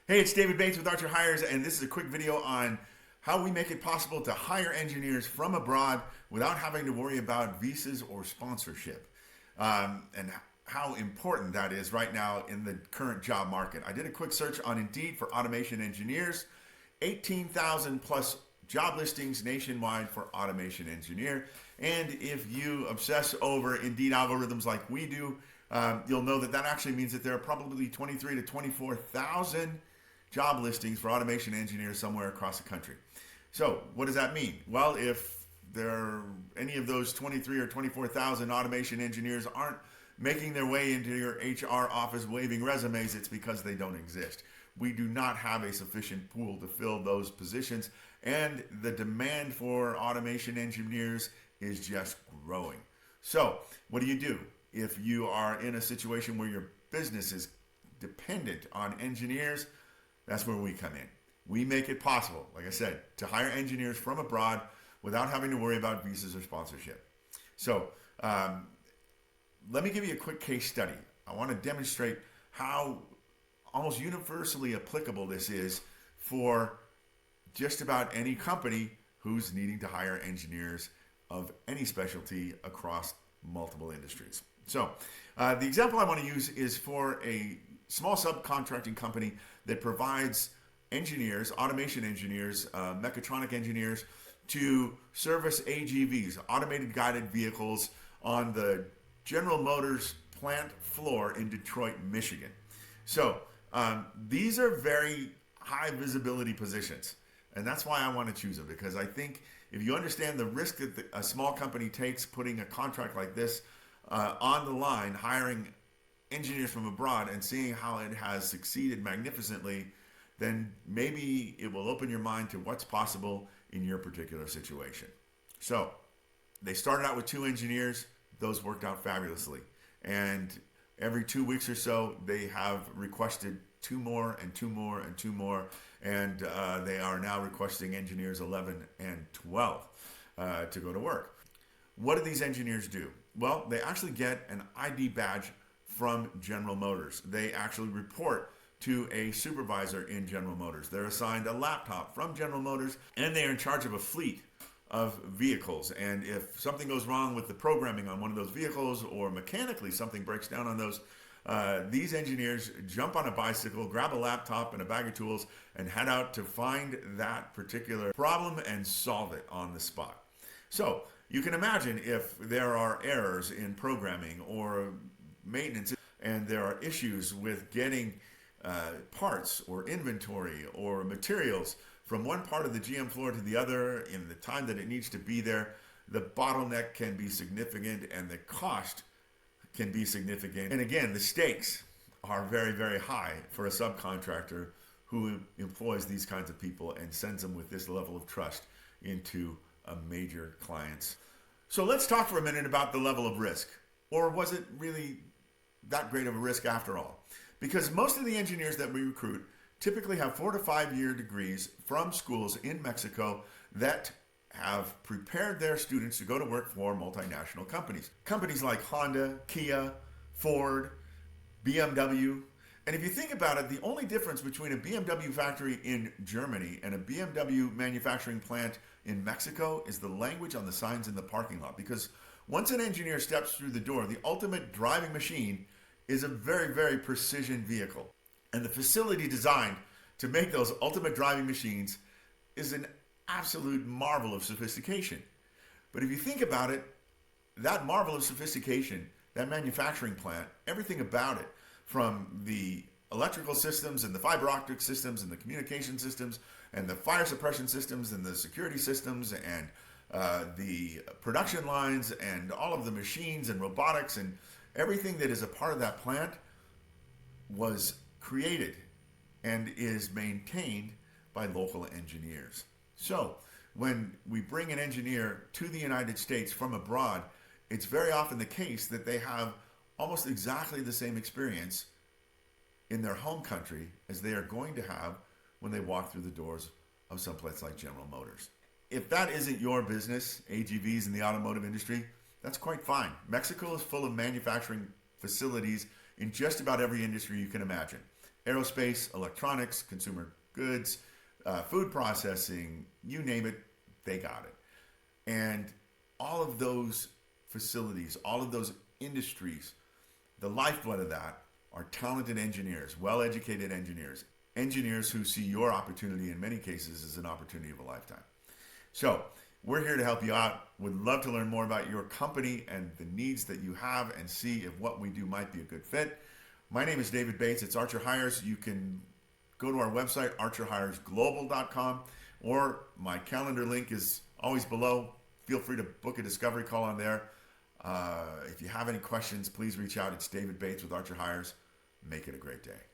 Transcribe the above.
Hey, it's David Bates with Archer Hires, and this is a quick video on how we make it possible to hire engineers from abroad without having to worry about visas or sponsorship, and how important that is right now in the current job market. I did a quick search on Indeed for automation engineers, 18,000 plus job listings nationwide for automation engineer. And if you obsess over Indeed algorithms like we do, you'll know that that actually means that there are probably 23 to 24,000 job listings for automation engineers somewhere across the country. So what does that mean? Well, if there are any of those 23 or 24,000 automation engineers aren't making their way into your HR office waving resumes, it's because they don't exist. We do not have a sufficient pool to fill those positions, and the demand for automation engineers is just growing. So what do? If you are in a situation where your business is dependent on engineers, that's where we come in. We make it possible, like I said, to hire engineers from abroad without having to worry about visas or sponsorship. So let me give you a quick case study. I want to demonstrate how almost universally applicable this is for just about any company who's needing to hire engineers of any specialty across multiple industries. So the example I want to use is for a small subcontracting company that provides engineers, automation engineers, mechatronic engineers to service AGVs, automated guided vehicles, on the General Motors plant floor in Detroit, Michigan. So these are very high visibility positions. And that's why I want to choose them, because I think if you understand the risk that a small company takes putting a contract like this on the line, hiring engineers from abroad, and seeing how it has succeeded magnificently, then maybe it will open your mind to what's possible in your particular situation. So they started out with 2 engineers. Those worked out fabulously. And every 2 weeks or so, they have requested 2 more and 2 more and 2 more. And they are now requesting engineers 11 and 12 to go to work. What do these engineers do? Well, they actually get an ID badge from General Motors. They actually report to a supervisor in General Motors. They're assigned a laptop from General Motors, and they are in charge of a fleet of vehicles. And if something goes wrong with the programming on one of those vehicles, or mechanically something breaks down on those, these engineers jump on a bicycle, grab a laptop and a bag of tools, and head out to find that particular problem and solve it on the spot. So you can imagine if there are errors in programming or maintenance, and there are issues with getting parts or inventory or materials from one part of the GM floor to the other in the time that it needs to be there, the bottleneck can be significant and the cost can be significant. And again, the stakes are very, very high for a subcontractor who employs these kinds of people and sends them with this level of trust into a major client's. So let's talk for a minute about the level of risk. Or was it really that great of a risk after all? Because most of the engineers that we recruit typically have 4 to 5 year degrees from schools in Mexico that have prepared their students to go to work for multinational companies. Companies like Honda, Kia, Ford, BMW. And if you think about it, the only difference between a BMW factory in Germany and a BMW manufacturing plant in Mexico is the language on the signs in the parking lot. Because once an engineer steps through the door, the ultimate driving machine is a very, very precision vehicle. And the facility designed to make those ultimate driving machines is an absolute marvel of sophistication. But if you think about it, that marvel of sophistication, that manufacturing plant, everything about it, from the electrical systems and the fiber optic systems and the communication systems and the fire suppression systems and the security systems and the production lines and all of the machines and robotics and everything that is a part of that plant was created and is maintained by local engineers. So when we bring an engineer to the United States from abroad, it's very often the case that they have almost exactly the same experience in their home country as they are going to have when they walk through the doors of someplace like General Motors. If that isn't your business, AGVs in the automotive industry, that's quite fine. Mexico is full of manufacturing facilities in just about every industry you can imagine. aerospace, electronics, consumer goods, food processing, you name it, they got it. And all of those facilities, all of those industries, the lifeblood of that are talented engineers, well-educated engineers, engineers who see your opportunity in many cases as an opportunity of a lifetime. So we're here to help you out. Would love to learn more about your company and the needs that you have and see if what we do might be a good fit. My name is David Bates. It's Archer Hires. You can go to our website, archerhiresglobal.com, or my calendar link is always below. Feel free to book a discovery call on there. If you have any questions, please reach out. It's David Bates with Archer Hires. Make it a great day.